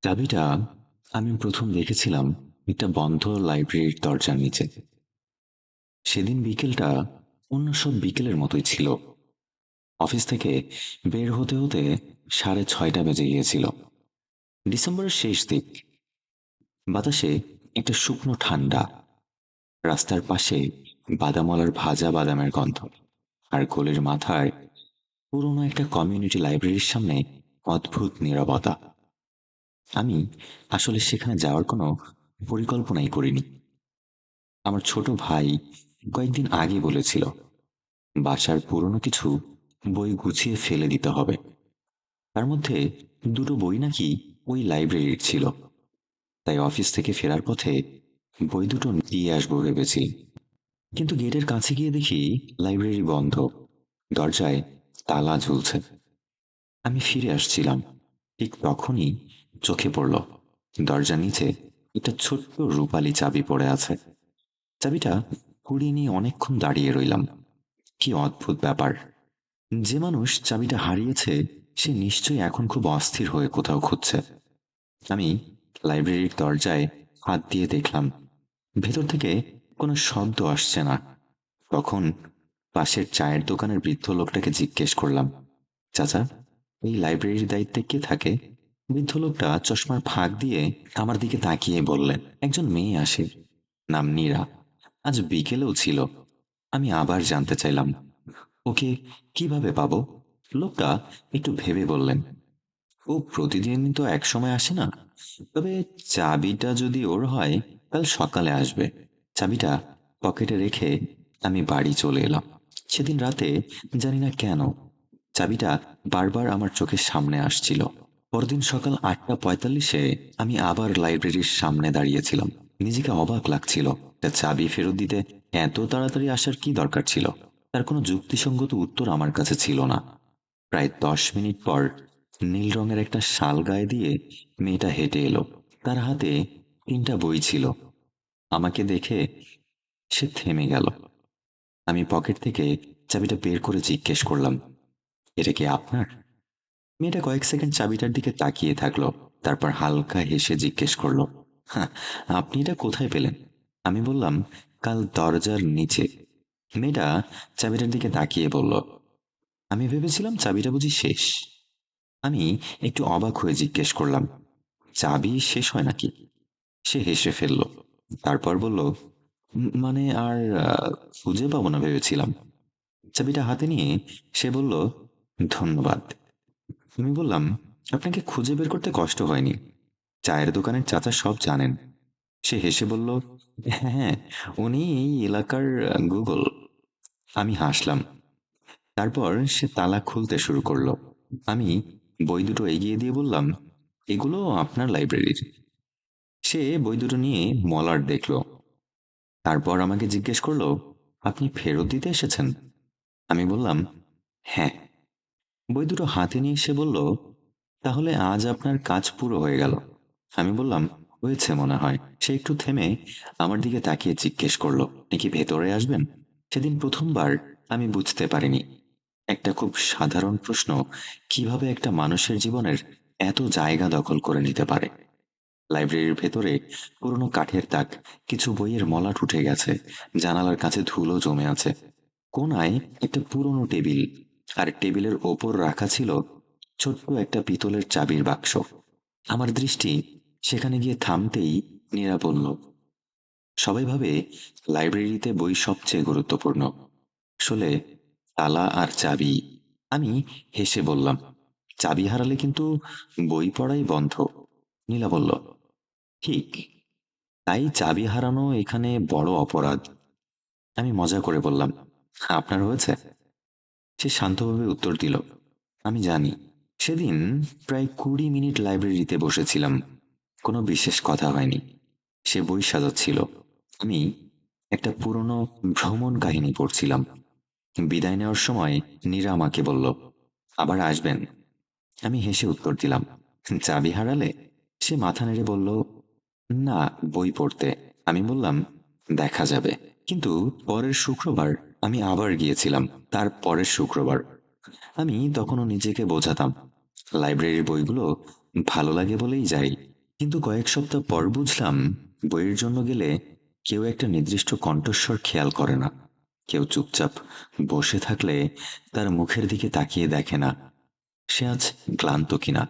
চাবিটা আমি প্রথম দেখেছিলাম একটা বন্ধ লাইব্রেরির দরজার নিচে। সেদিন বিকেলটা অন্য সব বিকেলের মতোই ছিল। অফিস থেকে বের হতে হতে 6:30 বেজে গিয়েছিল। ডিসেম্বরের শেষ দিক। বাতাসে একটা শুকনো ঠান্ডা। রাস্তার পাশে বাদামওয়ালার ভাজা বাদামের গন্ধ। আর গলির মাথায় পুরনো একটা কমিউনিটি লাইব্রেরির সামনে অদ্ভুত নীরবতা। আমি আসলে সেখানে যাওয়ার কোনো পরিকল্পনাই করিনি। আমার ছোট ভাই কয়েকদিন আগে বলেছিল বাসার পুরনো কিছু বই গুছিয়ে ফেলে দিতে হবে। তার মধ্যে দুটো বই নাকি ওই লাইব্রেরির ছিল। তাই অফিস থেকে ফেরার পথে বই দুটো দিয়ে আসবো ভেবেছি। কিন্তু গেটের কাছে গিয়ে দেখি লাইব্রেরি বন্ধ, দরজায় তালা ঝুলছে। আমি ফিরে আসছিলাম, ঠিক তখনই চোখে পড়ল দরজার নিচে একটা ছোট্ট রূপালি চাবি পড়ে আছে। চাবিটা কুড়িয়ে নিয়ে অনেকক্ষণ দাঁড়িয়ে রইলাম। কি অদ্ভুত ব্যাপার! যে মানুষ চাবিটা হারিয়েছে সে নিশ্চয়ই এখন খুব অস্থির হয়ে কোথাও খুঁজছে। আমি লাইব্রেরির দরজায় হাত দিয়ে দেখলাম, ভেতর থেকে কোনো শব্দ আসছে না। তখন পাশের চায়ের দোকানের বৃদ্ধ লোকটাকে জিজ্ঞেস করলাম, চাচা, এই লাইব্রেরির দায়িত্বে কে থাকে? বৃদ্ধ লোকটা চশমার ফাঁক দিয়ে আমার দিকে তাকিয়ে বললেন, একজন মেয়ে আসে, নাম নীরা। আজ বিকেলেও ছিল। আমি আবার জানতে চাইলাম, ওকে কিভাবে পাবো? লোকটা একটু ভেবে বললেন, ও প্রতিদিন তো এক সময় আসে না, তবে চাবিটা যদি ওর হয় কাল সকালে আসবে। চাবিটা পকেটে রেখে আমি বাড়ি চলে এলাম। সেদিন রাতে জানি না কেন চাবিটা বারবার আমার চোখের সামনে আসছিল। পরদিন সকাল 8:45-এ আমি আবার লাইব্রেরির সামনে দাঁড়িয়েছিলাম। নিজেকে অবাক লাগছিল, একটা চাবি ফেরত দিতে এত তাড়াতাড়ি আসার কি দরকার ছিল? তার কোনো যুক্তিসঙ্গত উত্তর আমার কাছে ছিল না। প্রায় 10 মিনিট পর নীল রঙের একটা শাল গায়ে দিয়ে মেয়েটা হেঁটে এলো। তার হাতে 3টা বই ছিল। আমাকে দেখে সে থেমে গেল। আমি পকেট থেকে চাবিটা বের করে জিজ্ঞেস করলাম, এটা কি আপনার? মেয়েটা কয়েক সেকেন্ড চাবিটার দিকে তাকিয়ে থাকলো, তারপর হালকা হেসে জিজ্ঞেস করলো, "হ্যাঁ, আপনি এটা কোথায় পেলেন?" আমি বললাম, কাল দরজার নিচে। মেয়েটা চাবিটার দিকে তাকিয়ে বলল, আমি ভেবেছিলাম চাবিটা বুঝি শেষ। আমি একটু অবাক হয়ে জিজ্ঞেস করলাম, চাবি শেষ হয় নাকি? সে হেসে ফেলল। তারপর বলল, মানে আর খুঁজে পাবো না ভেবেছিলাম।" চাবিটা হাতে নিয়ে সে বলল, ধন্যবাদ। আমি বললাম, আপনাকে খুঁজে বের করতে কষ্ট হয়নি, চায়ের দোকানের চাচা সব জানেন। সে হেসে বলল, হ্যাঁ হ্যাঁ, উনি এই এলাকার গুগল। আমি হাসলাম। তারপর সে তালা খুলতে শুরু করলো। আমি বই দুটো এগিয়ে দিয়ে বললাম, এগুলো আপনার লাইব্রেরির। সে বই দুটো নিয়ে মলাট দেখলো। তারপর আমাকে জিজ্ঞেস করলো, আপনি ফেরত দিতে এসেছেন? আমি বললাম, হ্যাঁ। বই দুটো হাতে নিয়ে সে বলল, তাহলে আজ আপনার কাজ পুরো হয়ে গেল। আমি বললাম, হয়েছে মনে হয়। সে একটু থেমে আমার দিকে তাকিয়ে জিজ্ঞেস করলো, আপনি কি ভেতরে আসবেন? সেদিন প্রথমবার আমি বুঝতে পারিনি একটা খুব সাধারণ প্রশ্ন কিভাবে একটা মানুষের জীবনের এত জায়গা দখল করে নিতে পারে। লাইব্রেরির ভেতরে পুরনো কাঠের তাক, কিছু বইয়ের মলাট উঠে গেছে, জানালার কাছে ধুলো জমে আছে। কোনায় একটা পুরনো টেবিল, আর টেবিলের ওপর রাখা ছিল ছোট্ট একটা পিতলের চাবির বাক্স। আমার দৃষ্টি সেখানে গিয়ে থামতেই নীরা বলল, সবাই ভাবে লাইব্রেরিতে বই সবচেয়ে গুরুত্বপূর্ণ, আসলে তালা আর চাবি। আমি হেসে বললাম, চাবি হারালে কিন্তু বই পড়াই বন্ধ। নীলা বলল, ঠিক, তাই চাবি হারানো এখানে বড় অপরাধ। আমি মজা করে বললাম, আপনার হয়েছে? সে শান্তভাবে উত্তর দিল, আমি জানি। সেদিন প্রায় 20 মিনিট লাইব্রেরিতে বসেছিলাম, কোনো বিশেষ কথা হয়নি। সে বই সাজাচ্ছিল, আমি একটা পুরনো ভ্রমণ কাহিনী পড়ছিলাম। বিদায় নেওয়ার সময় নীরা আমাকে বলল, আবার আসবেন? আমি হেসে উত্তর দিলাম, চাবি হারালে? সে মাথা নেড়ে বলল, না, বই পড়তে। আমি বললাম, দেখা যাবে। কিন্তু পরের শুক্রবার আমি আবার গিয়েছিলাম, তার পরের শুক্রবার। আমি তখনও নিজেকে বোঝাতাম, লাইব্রেরির বইগুলো ভালো লাগে বলেই যাই। কিন্তু কয়েক সপ্তাহ পর বুঝলাম, বইয়ের জন্য গেলে কেউ একটা নির্দিষ্ট কণ্ঠস্বর খেয়াল করে না। কেউ চুপচাপ বসে থাকলে তার মুখের দিকে তাকিয়ে দেখে না সে আজ ক্লান্ত কিনা।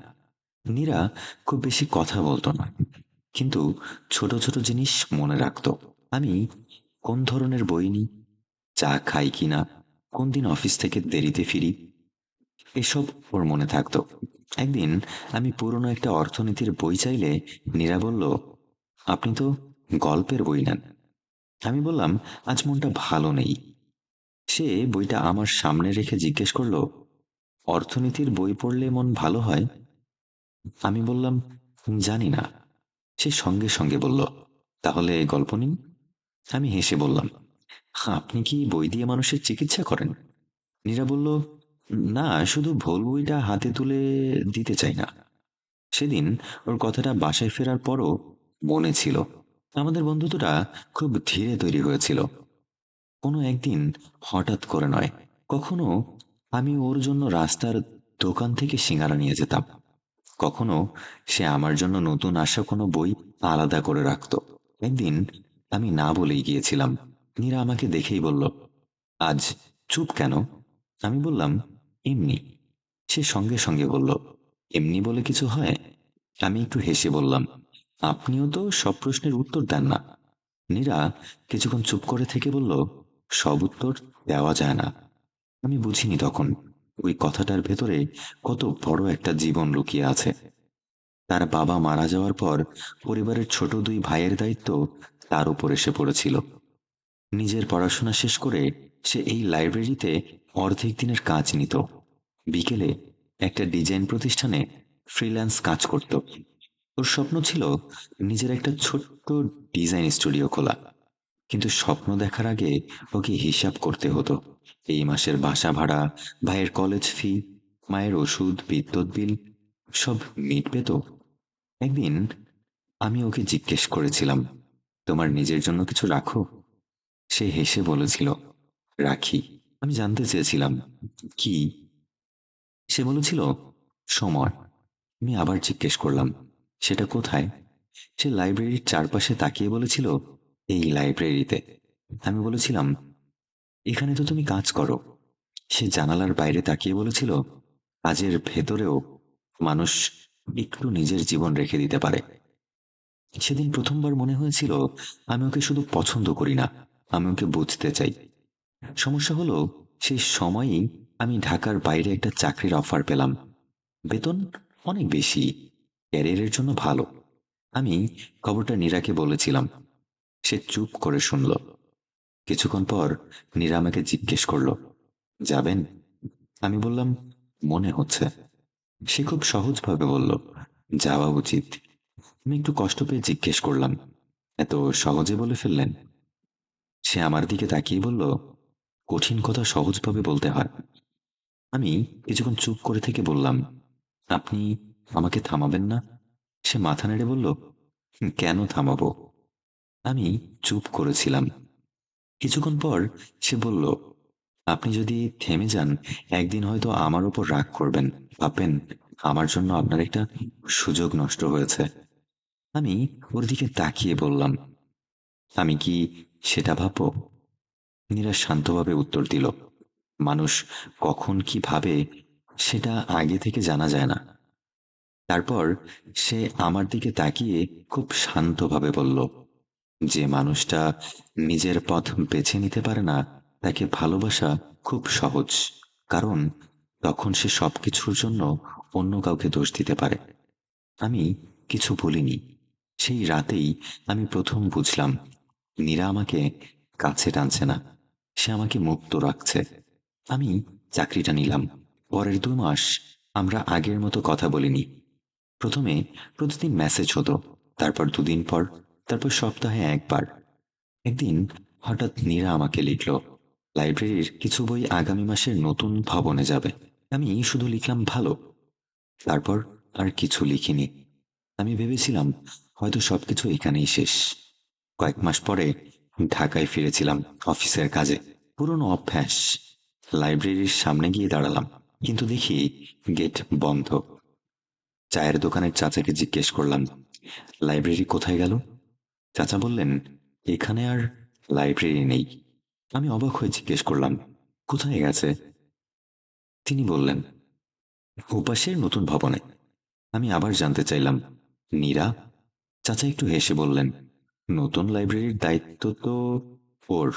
নীরা খুব বেশি কথা বলতো না, কিন্তু ছোট ছোট জিনিস মনে রাখতো। আমি কোন ধরনের বই নিই, চা খাই কিনা, কোন দিন অফিস থেকে দেরিতে ফিরি, এসব ওর মনে থাকতো। একদিন আমি পুরনো একটা অর্থনীতির বই চাইলে নীরা বলল, আপনি তো গল্পের বই নেন। আমি বললাম, আজ মনটা ভালো নেই। সে বইটা আমার সামনে রেখে জিজ্ঞেস করলো, অর্থনীতির বই পড়লে মন ভালো হয়? আমি বললাম, জানি না। সে সঙ্গে সঙ্গে বলল, তাহলে গল্প নিন। আমি হেসে বললাম, আপনি কি বই দিয়ে মানুষের চিকিৎসা করেন? নীরা বলল, না, শুধু ভুল বইটা হাতে তুলে দিতে চাই না। সেদিন ওর কথাটা বাসায় ফেরার পরও মনে ছিল। আমাদের বন্ধুত্বটা খুব ধীরে তৈরি হয়েছিল, কোনো একদিন হঠাৎ করে নয়। কখনো আমি ওর জন্য রাস্তার দোকান থেকে সিঙ্গারা নিয়ে যেতাম, কখনো সে আমার জন্য নতুন আসা কোনো বই আলাদা করে রাখতো। একদিন আমি না বলেই গিয়েছিলাম। নীরা আমাকে দেখেই বলল, আজ চুপ কেন? আমি বললাম, এমনি। সে সঙ্গে সঙ্গে বলল, এমনি বলে কিছু হয়? আমি একটু হেসে বললাম, আপনিও তো সব প্রশ্নের উত্তর দেন না। নীরা কিছুক্ষণ চুপ করে থেকে বলল, সব উত্তর দেওয়া যায় না। আমি বুঝিনি তখন ওই কথাটার ভেতরে কত বড় একটা জীবন লুকিয়ে আছে। তার বাবা মারা যাওয়ার পর পরিবারের ছোট দুই ভাইয়ের দায়িত্ব তার উপর এসে পড়েছিল। নিজের পড়াশোনা শেষ করে সে এই লাইব্রেরিতে অর্ধেক দিনের কাজ নিত। বিকেলে একটা ডিজাইন প্রতিষ্ঠানে ফ্রিল্যান্স কাজ করত। ওর স্বপ্ন ছিল নিজের একটা ছোট্ট ডিজাইন স্টুডিও খোলা। কিন্তু স্বপ্ন দেখার আগে ওকে হিসাব করতে হতো। এই মাসের বাসা ভাড়া, ভাইয়ের কলেজ ফি, মায়ের ওষুধ, বিদ্যুৎ বিল, সব মিটবে তো? একদিন আমি ওকে জিজ্ঞেস করেছিলাম, তোমার নিজের জন্য কিছু রাখো? সে হেসে বলেছিল, রাখি। আমি জানতে চেয়েছিলাম, কি? সে বলেছিল, সময়। আমি আবার জিজ্ঞেস করলাম, সেটা কোথায়? সে লাইব্রেরির চারপাশে তাকিয়ে বলেছিল, এই লাইব্রেরিতে। আমি বলেছিলাম, এখানে তো তুমি কাজ করো। সে জানালার বাইরে তাকিয়ে বলেছিল, কাজের ভেতরেও মানুষ একটু নিজের জীবন রেখে দিতে পারে। সেদিন প্রথমবার মনে হয়েছিল আমি ওকে শুধু পছন্দ করি না, আমি ওকে বুঝতে চাই। সমস্যা হলো, সেই সময়ই আমি ঢাকার বাইরে একটা চাকরির অফার পেলাম। বেতন অনেক বেশি, ক্যারিয়ারের জন্য ভালো। আমি খবরটা নীরাকে বলেছিলাম। সে চুপ করে শুনল। কিছুক্ষণ পর নীরা আমাকে জিজ্ঞেস করলো, যাবেন? আমি বললাম, মনে হচ্ছে। সে খুব সহজভাবে বলল, যাওয়া উচিত। আমি একটু কষ্ট পেয়ে জিজ্ঞেস করলাম, এত সহজে বলে ফেললেন? সে আমার দিকে তাকিয়ে বলল, কঠিন কথা সহজভাবে বলতে হয়। আমি কিছুক্ষণ চুপ করে থেকে বললাম, আপনি আমাকে থামাবেন না? সে মাথা নেড়ে বলল, কেন থামাবো? আমি চুপ করেছিলাম। কিছুক্ষণ পর সে বলল, আপনি যদি থেমে যান, একদিন হয়তো আমার উপর রাগ করবেন, ভাববেন আমার জন্য আপনার একটা সুযোগ নষ্ট হয়েছে। আমি ওর দিকে তাকিয়ে বললাম, আমি কি সেটা ভাববো? নীরা শান্তভাবে উত্তর দিল, মানুষ কখন কি ভাবে সেটা আগে থেকে জানা যায় না। তারপর সে আমার দিকে তাকিয়ে খুব শান্তভাবে বলল, যে মানুষটা নিজের পথ বেছে নিতে পারে না, তাকে ভালোবাসা খুব সহজ। কারণ তখন সে সবকিছুর জন্য অন্য কাউকে দোষ দিতে পারে। আমি কিছু বলিনি। সেই রাতেই আমি প্রথম বুঝলাম, নীরা আমাকে কাছে টানছে না, সে আমাকে মুক্ত রাখছে। আমি চাকরিটা নিলাম। পরের 2 মাস আমরা আগের মতো কথা বলিনি। প্রথমে প্রতিদিন মেসেজ হতো, তারপর 2 দিন পর, তারপর সপ্তাহে একবার। একদিন হঠাৎ নীরা আমাকে লিখল, লাইব্রেরির কিছু বই আগামী মাসের নতুন ভবনে যাবে। আমি শুধু লিখলাম, ভালো। তারপর আর কিছু লিখিনি। আমি ভেবেছিলাম হয়তো সবকিছু এখানেই শেষ। কয়েক মাস পরে ঢাকায় ফিরেছিলাম অফিসের কাজে। পুরনো অভ্যাস, লাইব্রেরির সামনে গিয়ে দাঁড়ালাম, কিন্তু দেখি গেট বন্ধ। চায়ের দোকানের চাচাকে জিজ্ঞেস করলাম, লাইব্রেরি কোথায় গেল? চাচা বললেন, এখানে আর লাইব্রেরি নেই। আমি অবাক হয়ে জিজ্ঞেস করলাম, কোথায় গেছে? তিনি বললেন, ওপাশের নতুন ভবনে। আমি আবার জানতে চাইলাম, নীরা? চাচা একটু হেসে বললেন, নতুন লাইব্রেরির দায়িত্ব তো ওর।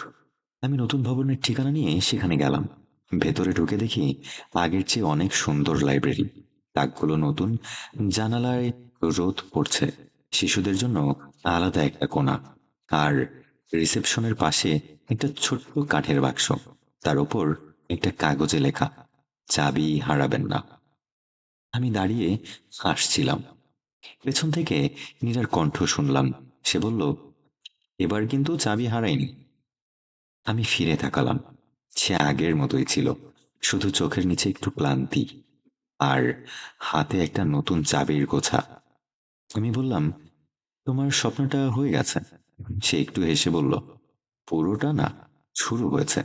আমি নতুন ভবনের ঠিকানা নিয়ে সেখানে গেলাম। ভেতরে ঢুকে দেখি আগের চেয়ে অনেক সুন্দর লাইব্রেরি। তাকগুলো নতুন, জানালায় রোদ পড়ছে। শিশুদের জন্য আলাদা একটা কোণা, আর রিসেপশনের পাশে একটা ছোট্ট কাঠের বাক্স, তার ওপর একটা কাগজে লেখা, চাবি হারাবেন না। আমি দাঁড়িয়ে হাসছিলাম। পেছন থেকে নীরার কণ্ঠ শুনলাম। সে বলল, এবার কিন্তু চাবি হারায়নি। আমি ফিরে তাকালাম। সে আগের মতোই ছিল, শুধু চোখের নিচে একটু ক্লান্তি, আর হাতে একটা নতুন চাবির গোছা। আমি বললাম, তোমার স্বপ্নটা হয়ে গেছে? সে একটু হেসে বলল, পুরোটা না, শুরু হয়েছে।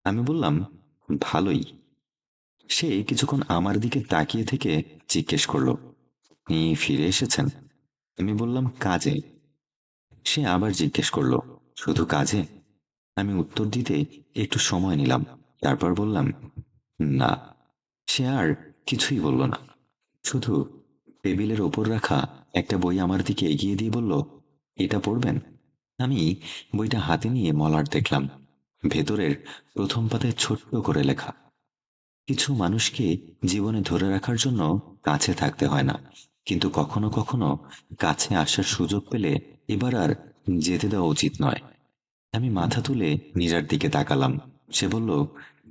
আমি বললাম, ভালোই। সে কিছুক্ষণ আমার দিকে তাকিয়ে থেকে জিজ্ঞেস করলো, আপনি ফিরে এসেছেন? আমি বললাম, কাজে। সে আবার জিজ্ঞেস করলো, শুধু কাজে? আমি উত্তর দিতে একটু সময় নিলাম, তারপর বললাম, না। সে আর কিছুই বলল না, শুধু টেবিলের ওপর রাখা একটা বই আমার দিকে এগিয়ে দিয়ে বলল, এটা পড়বেন? আমি বইটা হাতে নিয়ে মলাট দেখলাম। ভেতরের প্রথম পাতায় ছোট্ট করে লেখা, কিছু মানুষকে জীবনে ধরে রাখার জন্য কাছে থাকতে হয় না, কিন্তু কখনো কখনো কাছে আসার সুযোগ পেলে এবার আর যেতে দেওয়া উচিত নয়। আমি মাথা তুলে নীরার দিকে তাকালাম। সে বলল,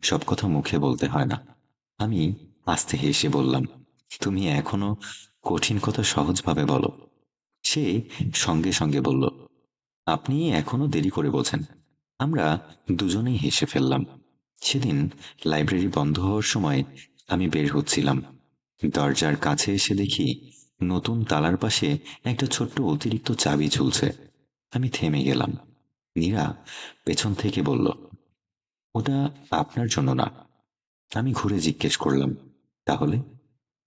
সব কথা মুখে বলতে হয় না। আমি আস্তে হেসে বললাম, তুমি এখনো কঠিন কথা সহজভাবে বলো। সে সঙ্গে সঙ্গে বলল, আপনি এখনো দেরি করে বোঝেন। আমরা দুজনেই হেসে ফেললাম। সেদিন লাইব্রেরি বন্ধ হওয়ার সময় আমি বের হচ্ছিলাম। দরজার কাছে এসে দেখি নতুন তালার পাশে একটা ছোট্ট অতিরিক্ত চাবি ঝুলছে। আমি থেমে গেলাম। নীরা পেছন থেকে বলল, ওটা আপনার জন্য না। আমি ঘুরে জিজ্ঞেস করলাম, তাহলে?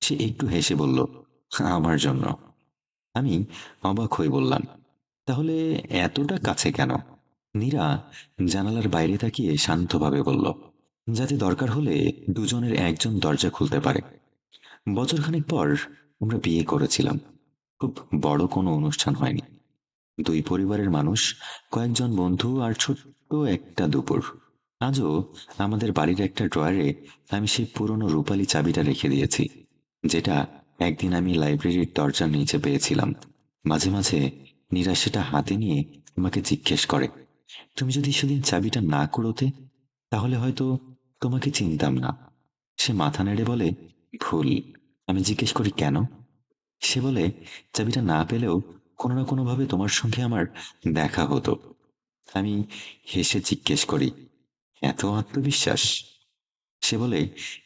সে একটু হেসে বলল, আমার জন্য। আমি অবাক হয়ে বললাম, তাহলে এতটা কাছে কেন? নীরা জানালার বাইরে তাকিয়ে শান্তভাবে বলল, যাতে দরকার হলে দুজনের একজন দরজা খুলতে পারে। বছরখানেক পর আমরা বিয়ে করেছিলাম। খুব বড় কোনো অনুষ্ঠান হয়নি, দুই পরিবারের মানুষ, কয়েকজন বন্ধু আর ছোট্ট একটা দুপুর। আজও আমাদের বাড়ির একটা ড্রয়ারে আমি সেই পুরনো রূপালি চাবিটা রেখে দিয়েছি, যেটা একদিন আমি লাইব্রেরির দরজার নিচে পেয়েছিলাম। মাঝে মাঝে নীরা সেটা হাতে নিয়ে আমাকে জিজ্ঞেস করে, তুমি যদি সেদিন চাবিটা না কুড়োতে, তাহলে হয়তো তোমাকে চিনতাম না। সে মাথা নেড়ে বলে, ভুল। আমি জিজ্ঞেস করি, কেন? সে বলে, চাবিটা না পেলেও কোনো না কোনোভাবে তোমার সঙ্গে আমার দেখা হতো। আমি হেসে জিজ্ঞেস করি, এত আত্মবিশ্বাস? সে বলে,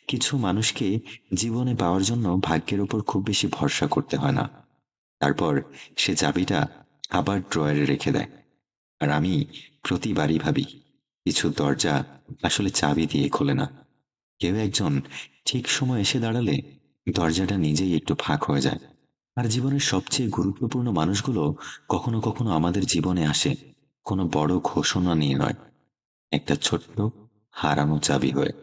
কিছু মানুষকে জীবনে পাওয়ার জন্য ভাগ্যের ওপর খুব বেশি ভরসা করতে হয় না। তারপর সে চাবিটা আবার ড্রয়ারে রেখে দেয়। আর আমি প্রতিবারই ভাবি, কিছু দরজা আসলে চাবি দিয়ে খোলে না, কেউ একজন ঠিক সময় এসে দাঁড়ালে দরজাটা নিজেই একটু ফাঁক হয়ে যায়। আর জীবনের সবচেয়ে গুরুত্বপূর্ণ মানুষগুলো কখনো কখনো আমাদের জীবনে আসে কোনো বড় ঘোষণা নিয়ে নয়, একটা ছোট্ট হারানো চাবি হয়ে।